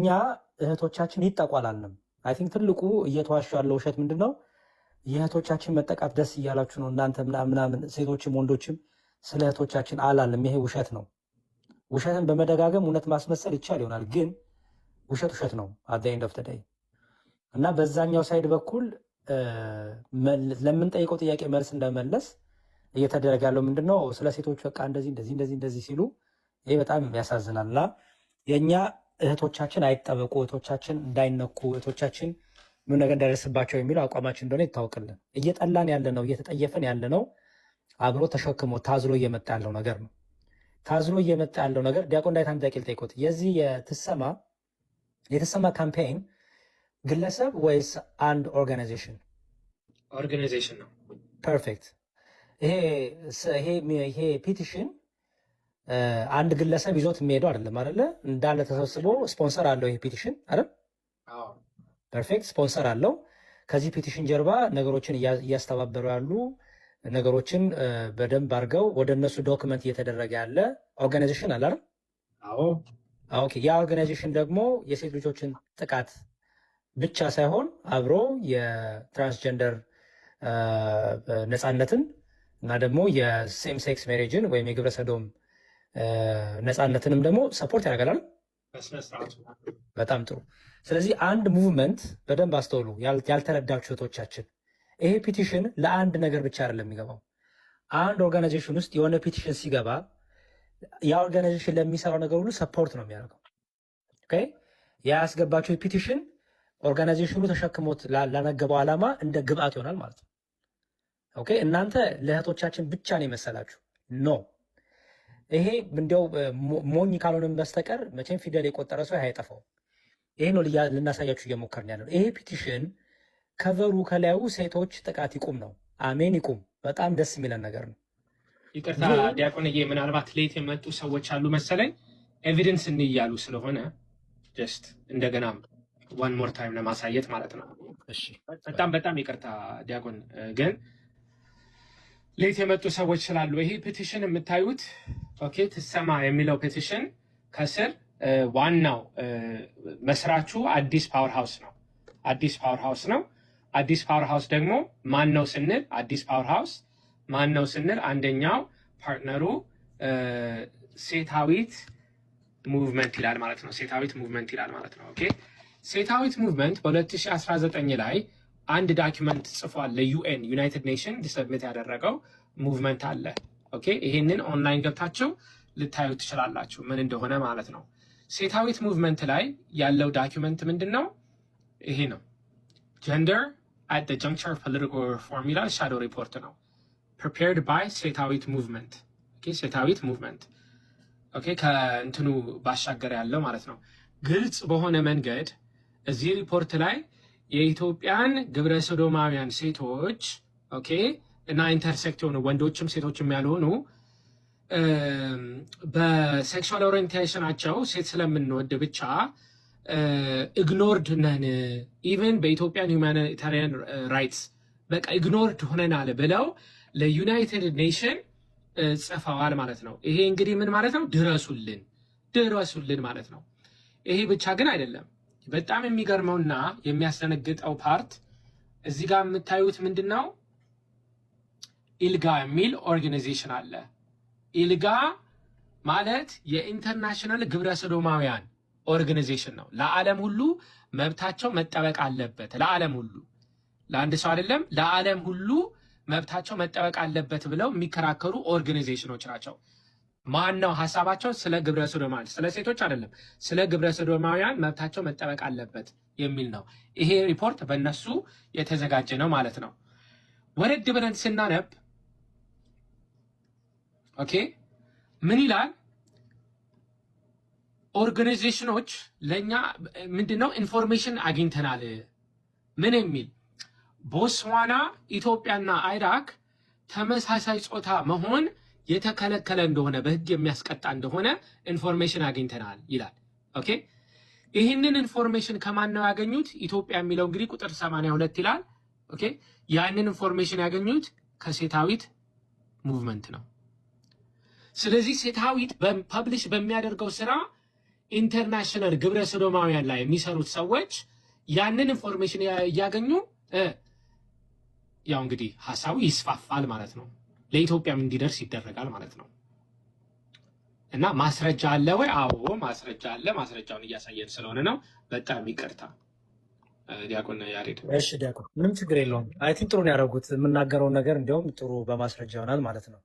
እኛ እህቶቻችን ይጠቋላልንም አይ ቲንክ ትልቁ እየተዋሹ ያለው ውሸት ምንድነው? የእህቶቻችን መጠቃት ደስ እያላችሁ ነው እናንተ ምናምን ሴቶችም ወንዶችም ስለ እህቶቻችን አላልንም። ይሄ ውሸት ነው። ውሸትን በመደጋገም እውነት ማስመሰል ይቻል ይሆናል፣ ግን ውሸት ነው አት ኤንድ ኦፍ ዴይ። እና በዛኛው ሳይድ በኩል ለምንጠይቀው ጥያቄ መልስ እንደመለስ እየተደረገ ያለው ምንድነው? ስለ ሴቶች በቃ እንደዚህ ሲሉ ይሄ በጣም ያሳዝናል። እና የእኛ እህቶቻችን አይጠበቁ፣ እህቶቻችን እንዳይነኩ፣ እህቶቻችን ምን ነገር እንዳይደርስባቸው የሚለው አቋማችን እንደሆነ ይታወቅልን። እየጠላን ያለ ነው፣ እየተጠየፈን ያለ ነው፣ አብሮ ተሸክሞ ታዝሎ እየመጣ ያለው ነገር ነው። ታዝሎ እየመጣ ያለው ነገር ዲያቆን ዳዊት አንድ ጥያቄ ልጠይቅዎት። የዚህ የተሰማ ካምፔይን ግለሰብ ወይስ አንድ ኦርጋናይዜሽን? ኦርጋናይዜሽን ነው። ፐርፌክት። ይሄ ፒቲሽን አንድ ግለሰብ ይዞት የሚሄደው አይደለም አይደለ? እንዳለ ተሰብስቦ ስፖንሰር አለው ይሄ ፒቲሽን አይደል? ፐርፌክት። ስፖንሰር አለው። ከዚህ ፒቲሽን ጀርባ ነገሮችን እያስተባበሩ ያሉ ነገሮችን በደንብ አድርገው ወደ እነሱ ዶክመንት እየተደረገ ያለ ኦርጋናይዜሽን አለ አይደል? ኦኬ። ያ ኦርጋናይዜሽን ደግሞ የሴት ልጆችን ጥቃት ብቻ ሳይሆን አብሮ የትራንስጀንደር ነፃነትን እና ደግሞ የሴም ሴክስ ሜሬጅን ወይም የግብረ ሰዶም ነፃነትንም ደግሞ ሰፖርት ያደርጋል። በጣም ጥሩ። ስለዚህ አንድ ሙቭመንት በደንብ አስተውሉ ያልተረዳችሁ እህቶቻችን፣ ይሄ ፒቲሽን ለአንድ ነገር ብቻ አይደለም የሚገባው። አንድ ኦርጋናይዜሽን ውስጥ የሆነ ፒቲሽን ሲገባ ያ ኦርጋናይዜሽን ለሚሰራው ነገር ሁሉ ሰፖርት ነው የሚያደርገው። ኦኬ። ያ ያስገባችሁ ፒቲሽን ኦርጋናይዜሽኑ ተሸክሞት ላነገበው ዓላማ እንደ ግብአት ይሆናል ማለት ነው። ኦኬ። እናንተ ለእህቶቻችን ብቻ ነው የመሰላችሁ። ኖ፣ ይሄ እንዲያው ሞኝ ካልሆነም በስተቀር መቼም ፊደል የቆጠረ ሰው አይጠፋው። ይሄ ነው ልናሳያችሁ እየሞከርን ያለው። ይሄ ፒቲሽን ከቨሩ ከላዩ ሴቶች ጥቃት ይቁም ነው። አሜን፣ ይቁም። በጣም ደስ የሚለን ነገር ነው። ይቅርታ ዲያቆንዬ፣ ምናልባት ሌት የመጡ ሰዎች አሉ መሰለኝ። ኤቪደንስ እንያሉ ስለሆነ ጀስት እንደገና ዋን ሞር ታይም ለማሳየት ማለት ነው። እሺ፣ በጣም ይቅርታ ዲያቆን፣ ግን ሌት የመጡ ሰዎች ስላሉ ይሄ ፔቲሽን የምታዩት ኦኬ፣ ትሰማ የሚለው ፔቲሽን ከስር ዋናው መስራቹ አዲስ ፓወር ሃውስ ነው። አዲስ ፓወር ሃውስ ነው። አዲስ ፓወር ሃውስ ደግሞ ማን ነው ስንል አዲስ ፓወር ሃውስ ማን ነው ስንል አንደኛው ፓርትነሩ ሴታዊት ሙቭመንት ይላል ማለት ነው። ሴታዊት ሙቭመንት ይላል ማለት ነው። ኦኬ። ሴታዊት ሙቭመንት በ2019 ላይ አንድ ዳኪመንት ጽፏል ለዩኤን ዩናይትድ ኔሽን ዲሰብሚት ያደረገው ሙቭመንት አለ። ኦኬ። ይሄንን ኦንላይን ገብታችሁ ልታዩ ትችላላችሁ ምን እንደሆነ ማለት ነው። ሴታዊት ሙቭመንት ላይ ያለው ዳኪመንት ምንድን ነው? ይሄ ነው። ጀንደር at the juncture of political reform ይላል። ሻዶ ሪፖርት ነው። prepared by ሴታዊት ሙቭመንት። ኦኬ። ሴታዊት ሙቭመንት ኦኬ። ከእንትኑ ባሻገር ያለው ማለት ነው። ግልጽ በሆነ መንገድ እዚህ ሪፖርት ላይ የኢትዮጵያን ግብረ ሰዶማውያን ሴቶች ኦኬ እና ኢንተርሴክት የሆኑ ወንዶችም ሴቶችም ያልሆኑ በሴክሹዋል ኦሪየንቴሽናቸው ሴት ስለምንወድ ብቻ ኢግኖርድ ነን፣ ኢቨን በኢትዮጵያን ሁማኒታሪያን ራይትስ በቃ ኢግኖርድ ሆነናል ብለው ለዩናይትድ ኔሽን ጽፈዋል ማለት ነው። ይሄ እንግዲህ ምን ማለት ነው? ድረሱልን ማለት ነው። ይሄ ብቻ ግን አይደለም። በጣም የሚገርመውና የሚያስደነግጠው ፓርት እዚህ ጋር የምታዩት ምንድን ነው? ኢልጋ የሚል ኦርጋናይዜሽን አለ። ኢልጋ ማለት የኢንተርናሽናል ግብረ ሰዶማውያን ኦርጋናይዜሽን ነው። ለዓለም ሁሉ መብታቸው መጠበቅ አለበት። ለዓለም ሁሉ፣ ለአንድ ሰው አይደለም፣ ለዓለም ሁሉ መብታቸው መጠበቅ አለበት ብለው የሚከራከሩ ኦርጋናይዜሽኖች ናቸው። ማን ነው ሀሳባቸው? ስለ ግብረ ሰዶማውያን፣ ስለ ሴቶች አይደለም፣ ስለ ግብረ ሰዶማውያን መብታቸው መጠበቅ አለበት የሚል ነው። ይሄ ሪፖርት በእነሱ የተዘጋጀ ነው ማለት ነው። ወረድ ብለን ስናነብ ኦኬ ምን ይላል? ኦርጋናይዜሽኖች ለእኛ ምንድነው ኢንፎርሜሽን አግኝተናል። ምን የሚል ቦትስዋና፣ ኢትዮጵያና አይራክ ተመሳሳይ ጾታ መሆን የተከለከለ እንደሆነ በህግ የሚያስቀጣ እንደሆነ ኢንፎርሜሽን አግኝተናል ይላል። ኦኬ። ይህንን ኢንፎርሜሽን ከማን ነው ያገኙት? ኢትዮጵያ የሚለው እንግዲህ ቁጥር 82 ይላል። ኦኬ። ያንን ኢንፎርሜሽን ያገኙት ከሴታዊት ሙቭመንት ነው። ስለዚህ ሴታዊት ፐብሊሽ በሚያደርገው ስራ ኢንተርናሽናል ግብረ ሰዶማውያን ላይ የሚሰሩት ሰዎች ያንን ኢንፎርሜሽን እያገኙ ያው እንግዲህ ሀሳቡ ይስፋፋል ማለት ነው። ለኢትዮጵያም እንዲደርስ ይደረጋል ማለት ነው። እና ማስረጃ አለ ወይ? አዎ ማስረጃ አለ። ማስረጃውን እያሳየን ስለሆነ ነው። በጣም ይቅርታ ዲያቆን ያሬድ። እሺ ዲያቆን፣ ምንም ችግር የለውም። አይ ቲንክ ጥሩ ነው ያደረጉት። የምናገረውን ነገር እንዲያውም ጥሩ በማስረጃ ይሆናል ማለት ነው።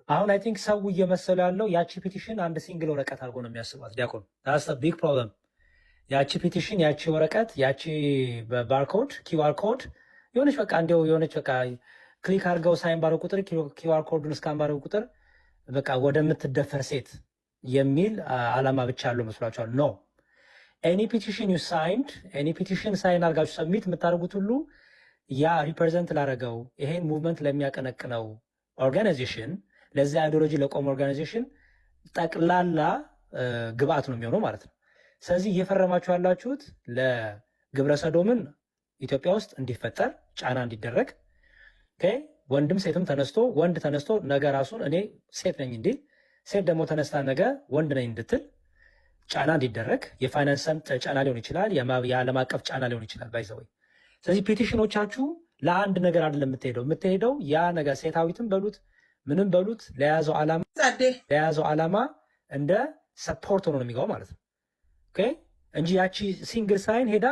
አሁን አይ ቲንክ ሰው እየመሰለ ያለው ያቺ ፒቲሽን አንድ ሲንግል ወረቀት አድርጎ ነው የሚያስባት ዲያቆን። ዳስ ቢግ ፕሮብለም። ያቺ ፒቲሽን፣ ያቺ ወረቀት፣ ያቺ ባርኮድ ኪውአር ኮድ የሆነች በቃ እንዲያው የሆነች በቃ ክሊክ አድርገው ሳይን ባረው ቁጥር ኪውአር ኮዱን እስካን ባረው ቁጥር በቃ ወደምትደፈር ሴት የሚል ዓላማ ብቻ ያለው መስሏቸዋል። ኖ ኤኒ ፒቲሽን ዩ ሳይንድ ኤኒ ፒቲሽን ሳይን አድርጋችሁ ሰሚት የምታደርጉት ሁሉ ያ ሪፕሬዘንት ላደረገው ይሄን ሙቭመንት ለሚያቀነቅነው ኦርጋናይዜሽን ለዚህ አይዲዮሎጂ ለቆመ ኦርጋናይዜሽን ጠቅላላ ግብአት ነው የሚሆነው ማለት ነው። ስለዚህ እየፈረማችሁ ያላችሁት ለግብረ ሰዶምን ኢትዮጵያ ውስጥ እንዲፈጠር ጫና እንዲደረግ ወንድም ሴትም ተነስቶ ወንድ ተነስቶ ነገ ራሱን እኔ ሴት ነኝ እንዲል ሴት ደግሞ ተነስታ ነገ ወንድ ነኝ እንድትል ጫና እንዲደረግ የፋይናንስ ጫና ሊሆን ይችላል፣ የዓለም አቀፍ ጫና ሊሆን ይችላል ባይዘወይ። ስለዚህ ፔቲሽኖቻችሁ ለአንድ ነገር አይደለም የምትሄደው ያ ነገር ሴታዊትም በሉት ምንም በሉት ለያዘው ዓላማ እንደ ሰፖርት ሆኖ ነው የሚገባው ማለት ነው እንጂ ያቺ ሲንግል ሳይን ሄዳ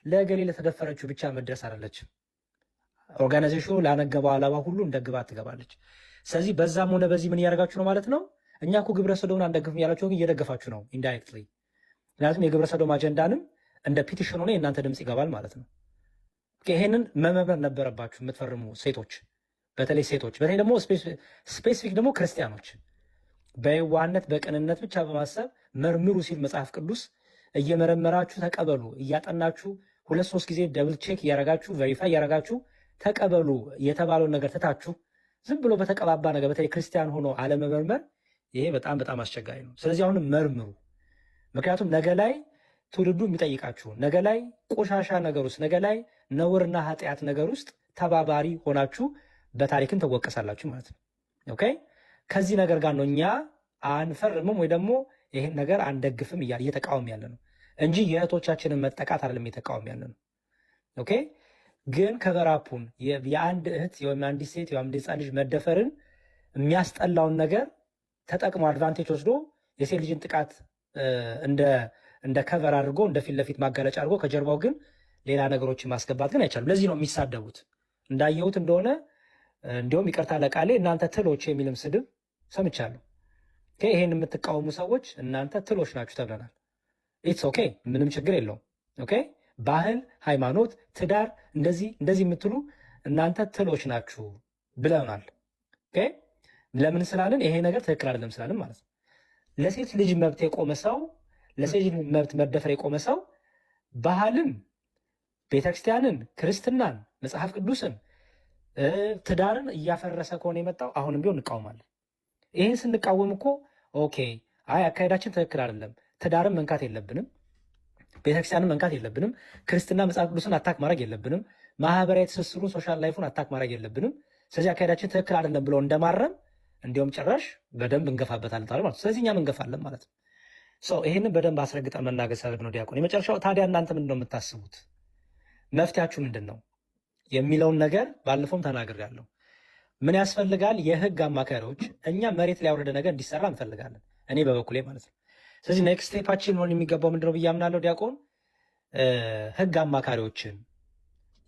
ለገሌ ለተደፈረችው ብቻ መድረስ አይደለችም። ኦርጋናይዜሽኑ ላነገበው ዓላማ ሁሉ እንደ ግባት ትገባለች። ስለዚህ በዛም ሆነ በዚህ ምን እያደረጋችሁ ነው ማለት ነው? እኛ እኮ ግብረ ሰዶምን አንደግፍም ያላችሁ ግን እየደገፋችሁ ነው ኢንዳይሬክትሊ። ምክንያቱም የግብረ ሰዶም አጀንዳንም እንደ ፒቲሽን ሆነ የእናንተ ድምፅ ይገባል ማለት ነው። ይሄንን መመርመር ነበረባችሁ የምትፈርሙ ሴቶች፣ በተለይ ሴቶች፣ በተለይ ደግሞ ስፔሲፊክ ደግሞ ክርስቲያኖች በየዋህነት በቅንነት ብቻ በማሰብ መርምሩ ሲል መጽሐፍ ቅዱስ እየመረመራችሁ ተቀበሉ፣ እያጠናችሁ 2-3 ጊዜ ደብል ቼክ እያረጋችሁ ቬሪፋይ እያረጋችሁ ተቀበሉ የተባለውን ነገር ትታችሁ ዝም ብሎ በተቀባባ ነገር በተለይ ክርስቲያን ሆኖ አለመመርመር ይሄ በጣም በጣም አስቸጋሪ ነው። ስለዚህ አሁንም መርምሩ። ምክንያቱም ነገ ላይ ትውልዱ የሚጠይቃችሁ ነገ ላይ ቆሻሻ ነገር ውስጥ ነገ ላይ ነውርና ኃጢአት ነገር ውስጥ ተባባሪ ሆናችሁ በታሪክም ትወቀሳላችሁ ማለት ነው። ኦኬ ከዚህ ነገር ጋር ነው እኛ አንፈርምም ወይ ደግሞ ይህን ነገር አንደግፍም እየተቃወም ያለ ነው እንጂ የእህቶቻችንን መጠቃት አይደለም እየተቃወም ያለ ነው። ኦኬ ግን ከቨራፑን የአንድ እህት ወይም አንዲት ሴት ወይም አንዲት ሕፃን ልጅ መደፈርን የሚያስጠላውን ነገር ተጠቅሞ አድቫንቴጅ ወስዶ የሴት ልጅን ጥቃት እንደ ከቨር አድርጎ እንደ ፊት ለፊት ማጋለጫ አድርጎ ከጀርባው ግን ሌላ ነገሮችን ማስገባት ግን አይቻልም። ለዚህ ነው የሚሳደቡት። እንዳየሁት እንደሆነ እንዲሁም ይቅርታ ለቃሌ እናንተ ትሎች የሚልም ስድብ ሰምቻለሁ። ይሄን የምትቃወሙ ሰዎች እናንተ ትሎች ናችሁ ተብለናል። ኢትስ ኦኬ፣ ምንም ችግር የለውም። ኦኬ ባህል፣ ሃይማኖት፣ ትዳር እንደዚህ የምትሉ እናንተ ትሎች ናችሁ ብለናል። ኦኬ ለምን ስላልን ይሄ ነገር ትክክል አይደለም ስላልን ማለት ነው። ለሴት ልጅ መብት የቆመ ሰው ለሴት ልጅ መብት መደፈር የቆመ ሰው ባህልን፣ ቤተክርስቲያንን፣ ክርስትናን፣ መጽሐፍ ቅዱስን፣ ትዳርን እያፈረሰ ከሆነ የመጣው አሁንም ቢሆን እንቃወማለን። ይህን ስንቃወም እኮ ኦኬ አይ አካሄዳችን ትክክል አይደለም፣ ትዳርን መንካት የለብንም፣ ቤተክርስቲያንን መንካት የለብንም፣ ክርስትና መጽሐፍ ቅዱስን አታክ ማድረግ የለብንም፣ ማህበራዊ ትስስሩን ሶሻል ላይፉን አታክ ማድረግ የለብንም። ስለዚህ አካሄዳችን ትክክል አይደለም ብሎ እንደማረም እንዲሁም ጭራሽ በደንብ እንገፋበታለን ማለት ነው። ስለዚህ እኛም እንገፋለን ማለት ነው። ይህንን በደንብ አስረግጠን መናገር ሳለብ ነው ዲያቆን። የመጨረሻው ታዲያ እናንተ ምንድን ነው የምታስቡት? መፍትያችሁ ምንድን ነው የሚለውን ነገር ባለፈውም ተናግሬያለሁ። ምን ያስፈልጋል? የህግ አማካሪዎች፣ እኛ መሬት ላይ ያወረደ ነገር እንዲሰራ እንፈልጋለን፣ እኔ በበኩሌ ማለት ነው። ስለዚህ ኔክስት ስቴፓችን ሆን የሚገባው ምንድነው ብዬ አምናለሁ ዲያቆን። ህግ አማካሪዎችን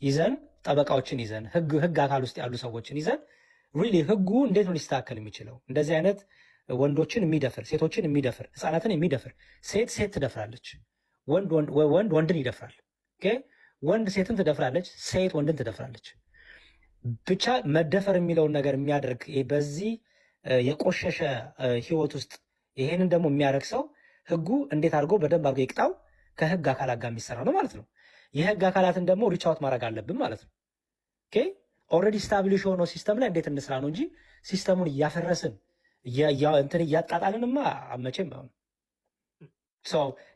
ይዘን ጠበቃዎችን ይዘን ህግ አካል ውስጥ ያሉ ሰዎችን ይዘን ሪሊ ህጉ እንዴት ነው ሊስተካከል የሚችለው? እንደዚህ አይነት ወንዶችን የሚደፍር ሴቶችን የሚደፍር ህፃናትን የሚደፍር ሴት ትደፍራለች፣ ወንድ ወንድን ይደፍራል። ወንድ ሴትን ትደፍራለች፣ ሴት ወንድን ትደፍራለች። ብቻ መደፈር የሚለውን ነገር የሚያደርግ በዚህ የቆሸሸ ህይወት ውስጥ ይሄንን ደግሞ የሚያደርግ ሰው ህጉ እንዴት አድርጎ በደንብ አድርጎ ይቅጣው። ከህግ አካላት ጋር የሚሰራ ነው ማለት ነው። የህግ አካላትን ደግሞ ሪቻውት ማድረግ አለብን ማለት ነው። ኦልሬዲ ስታብሊሽ የሆነው ሲስተም ላይ እንዴት እንስራ ነው እንጂ ሲስተሙን እያፈረስን እንትን እያጣጣልንማ መቼም አይሆንም።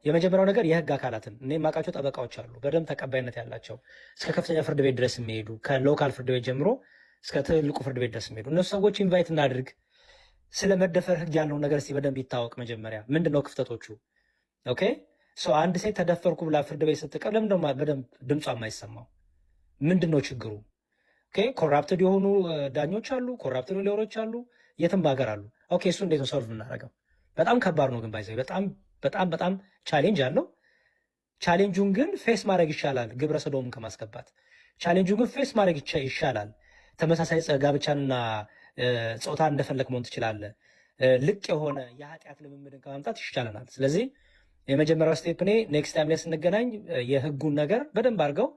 የመጀመሪያው ነገር የህግ አካላትን እኔ የማውቃቸው ጠበቃዎች አሉ በደንብ ተቀባይነት ያላቸው እስከ ከፍተኛ ፍርድ ቤት ድረስ የሚሄዱ ከሎካል ፍርድ ቤት ጀምሮ እስከ ትልቁ ፍርድ ቤት ድረስ የሚሄዱ እነሱ ሰዎች ኢንቫይት እናድርግ። ስለ መደፈር ህግ ያለውን ነገር እስኪ በደንብ ይታወቅ። መጀመሪያ ምንድነው ክፍተቶቹ? ኦኬ አንድ ሴት ተደፈርኩ ብላ ፍርድ ቤት ስትቀርብ ለምንድን ነው በደንብ ድምጿ የማይሰማው? ምንድን ነው ችግሩ? ኮራፕትድ የሆኑ ዳኞች አሉ፣ ኮራፕትድ ሊወሮች አሉ፣ የትም ሀገር አሉ። ኦኬ እሱ እንዴት ነው ሶልቭ የምናደርገው? በጣም ከባድ ነው ግን ባይዘ በጣም በጣም በጣም ቻሌንጅ አለው። ቻሌንጁን ግን ፌስ ማድረግ ይሻላል ግብረ ሰዶምን ከማስገባት። ቻሌንጁን ግን ፌስ ማድረግ ይሻላል። ተመሳሳይ ጋብቻንና ጾታ እንደፈለግ መሆን ትችላለህ። ልቅ የሆነ የኃጢአት ልምምድን ከማምጣት ይሻለናል። ስለዚህ የመጀመሪያው ስቴፕ እኔ ኔክስት ታይም ላይ ስንገናኝ የህጉን ነገር በደንብ አድርገው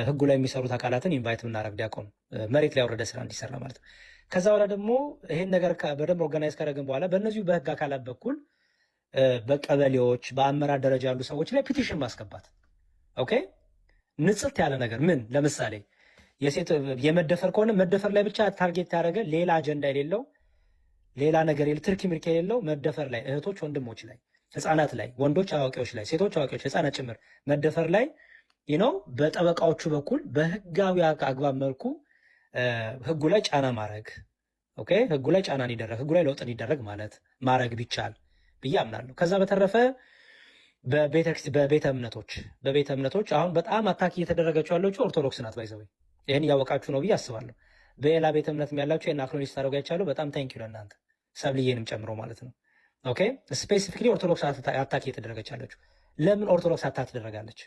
ህጉ ላይ የሚሰሩት አካላትን ኢንቫይት የምናደርግ ዲያቆን መሬት ላይ ወረደ ስራ እንዲሰራ ማለት ነው። ከዛ በኋላ ደግሞ ይሄን ነገር በደንብ ኦርጋናይዝ ካደረግን በኋላ በእነዚሁ በህግ አካላት በኩል በቀበሌዎች በአመራር ደረጃ ያሉ ሰዎች ላይ ፒቲሽን ማስገባት። ኦኬ ንጽት ያለ ነገር ምን ለምሳሌ የሴት የመደፈር ከሆነ መደፈር ላይ ብቻ ታርጌት ያደረገ ሌላ አጀንዳ የሌለው ሌላ ነገር ትርኪ ምርክ የሌለው መደፈር ላይ እህቶች ወንድሞች ላይ ህፃናት ላይ ወንዶች አዋቂዎች ላይ ሴቶች አዋቂዎች ህፃናት ጭምር መደፈር ላይ ነው በጠበቃዎቹ በኩል በህጋዊ አግባብ መልኩ ህጉ ላይ ጫና ማድረግ። ኦኬ ህጉ ላይ ጫና እንዲደረግ ህጉ ላይ ለውጥ እንዲደረግ ማለት ማድረግ ቢቻል ብዬ አምናለሁ። ከዛ በተረፈ በቤተ እምነቶች አሁን በጣም አታክ እየተደረገችው ያለችው ኦርቶዶክስ ናት። ባይዘው ይህን እያወቃችሁ ነው ብዬ አስባለሁ። በሌላ ቤተ እምነትም ያላችሁ ይህን አክኖሊጅ ታደረጉ አይቻለሁ። በጣም ታንኪዩ ለእናንተ ሰብልዬንም ጨምሮ ማለት ነው። ኦኬ ስፔሲፊክሊ ኦርቶዶክስ አታክ እየተደረገች ያለችው ለምን ኦርቶዶክስ አታክ ትደረጋለች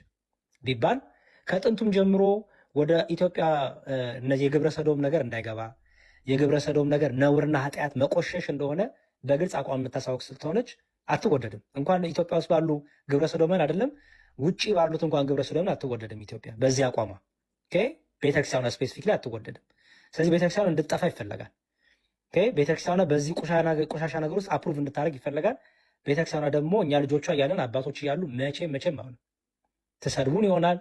ቢባል ከጥንቱም ጀምሮ ወደ ኢትዮጵያ እነዚህ የግብረ ሰዶም ነገር እንዳይገባ የግብረ ሰዶም ነገር ነውርና ኃጢአት መቆሸሽ እንደሆነ በግልጽ አቋም የምታሳወቅ ስለሆነች አትወደድም። እንኳን ኢትዮጵያ ውስጥ ባሉ ግብረ ሰዶምን አይደለም ውጭ ባሉት እንኳን ግብረ ሰዶምን አትወደድም ኢትዮጵያ በዚህ አቋሟ። ቤተክርስቲያኗ ስፔሲፊክሊ አትወደድም። ስለዚህ ቤተክርስቲያኗ እንድትጠፋ ይፈለጋል። ቤተክርስቲያኗ በዚህ ቆሻሻ ነገር ውስጥ አፕሩቭ እንድታደርግ ይፈለጋል። ቤተክርስቲያኗ ደግሞ እኛ ልጆቿ እያለን አባቶች እያሉ መቼም አሁን ትሰድቡን ይሆናል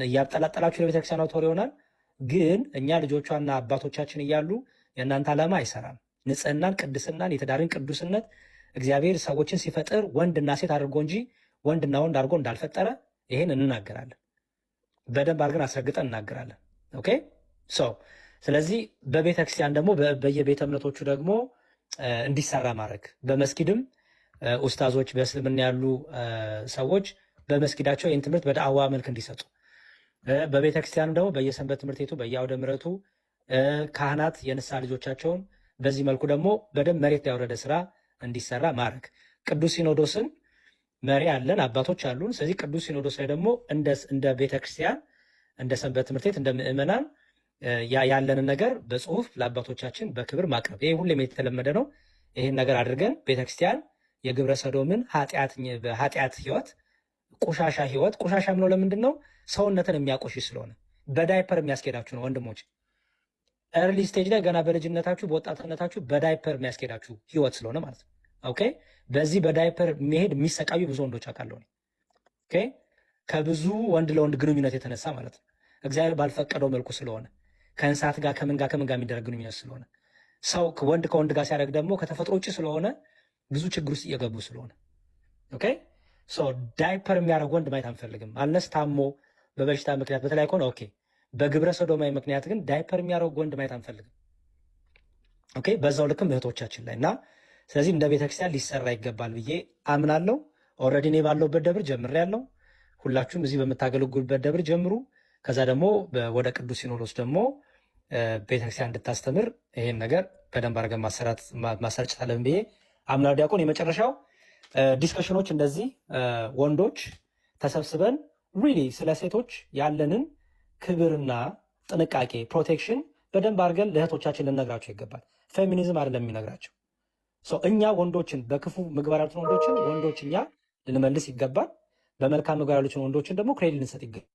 እያጠላጠላችሁ ለቤተክርስቲያኗ ቶር ይሆናል። ግን እኛ ልጆቿና አባቶቻችን እያሉ የእናንተ ዓላማ አይሰራም። ንጽህናን፣ ቅድስናን፣ የትዳርን ቅዱስነት እግዚአብሔር ሰዎችን ሲፈጥር ወንድና ሴት አድርጎ እንጂ ወንድና ወንድ አድርጎ እንዳልፈጠረ ይሄን እንናገራለን። በደንብ አድርገን አስረግጠን እናገራለን። ኦኬ ስለዚህ በቤተ ክርስቲያን ደግሞ በየቤተ እምነቶቹ ደግሞ እንዲሰራ ማድረግ በመስጊድም ኡስታዞች በእስልምና ያሉ ሰዎች በመስጊዳቸው ይህን ትምህርት በዳዕዋ መልክ እንዲሰጡ በቤተ ክርስቲያን ደግሞ በየሰንበት ትምህርት ቤቱ በየአውደ ምሕረቱ ካህናት የንስሐ ልጆቻቸውን በዚህ መልኩ ደግሞ በደንብ መሬት ላይ ያወረደ ስራ እንዲሰራ ማድረግ። ቅዱስ ሲኖዶስን መሪ አለን፣ አባቶች አሉን። ስለዚህ ቅዱስ ሲኖዶስ ላይ ደግሞ እንደ ቤተክርስቲያን እንደ ሰንበት ትምህርት ቤት እንደ ምዕመናን ያለንን ነገር በጽሁፍ ለአባቶቻችን በክብር ማቅረብ። ይህ ሁሌም የተለመደ ነው። ይህን ነገር አድርገን ቤተክርስቲያን የግብረ ሰዶምን ኃጢአት ህይወት ቆሻሻ ህይወት ቆሻሻ ምለው ለምንድን ነው? ሰውነትን የሚያቆሽሽ ስለሆነ በዳይፐር የሚያስኬዳችሁ ነው ወንድሞች። ኤርሊ ስቴጅ ላይ ገና በልጅነታችሁ በወጣትነታችሁ በዳይፐር የሚያስኬዳችሁ ህይወት ስለሆነ ማለት ነው። ኦኬ በዚህ በዳይፐር መሄድ የሚሰቃዩ ብዙ ወንዶች አውቃለሁ። ኦኬ ከብዙ ወንድ ለወንድ ግንኙነት የተነሳ ማለት ነው። እግዚአብሔር ባልፈቀደው መልኩ ስለሆነ ከእንስሳት ጋር ከምን ጋር የሚደረግ ግንኙነት ስለሆነ ሰው ወንድ ከወንድ ጋር ሲያደርግ ደግሞ ከተፈጥሮ ውጭ ስለሆነ ብዙ ችግር ውስጥ እየገቡ ስለሆነ ኦኬ ዳይፐር የሚያደርግ ወንድ ማየት አንፈልግም። አነስ ታሞ በበሽታ ምክንያት በተለይ ከሆነ ኦኬ። በግብረ ሰዶማዊ ምክንያት ግን ዳይፐር የሚያደርግ ወንድ ማየት አንፈልግም። ኦኬ በዛው ልክም እህቶቻችን ላይ እና ስለዚህ እንደ ቤተክርስቲያን ሊሰራ ይገባል ብዬ አምናለሁ። ኦልሬዲ እኔ ባለሁበት ደብር ጀምሬያለሁ። ሁላችሁም እዚህ በምታገለግሉበት ደብር ጀምሩ። ከዛ ደግሞ ወደ ቅዱስ ሲኖዶስ ደግሞ ቤተክርስቲያን እንድታስተምር ይሄን ነገር በደንብ አድርገን ማሰራጨት አለብን ብዬ አምናለሁ። ዲያቆን የመጨረሻው ዲስከሽኖች እንደዚህ ወንዶች ተሰብስበን ሪሊ ስለ ሴቶች ያለንን ክብርና ጥንቃቄ ፕሮቴክሽን በደንብ አድርገን ለእህቶቻችን ልነግራቸው ይገባል። ፌሚኒዝም አይደለም የሚነግራቸው። እኛ ወንዶችን በክፉ ምግባር ያሉትን ወንዶች እኛ ልንመልስ ይገባል። በመልካም ምግባር ያሉትን ወንዶችን ደግሞ ክሬዲት ልንሰጥ ይገባል።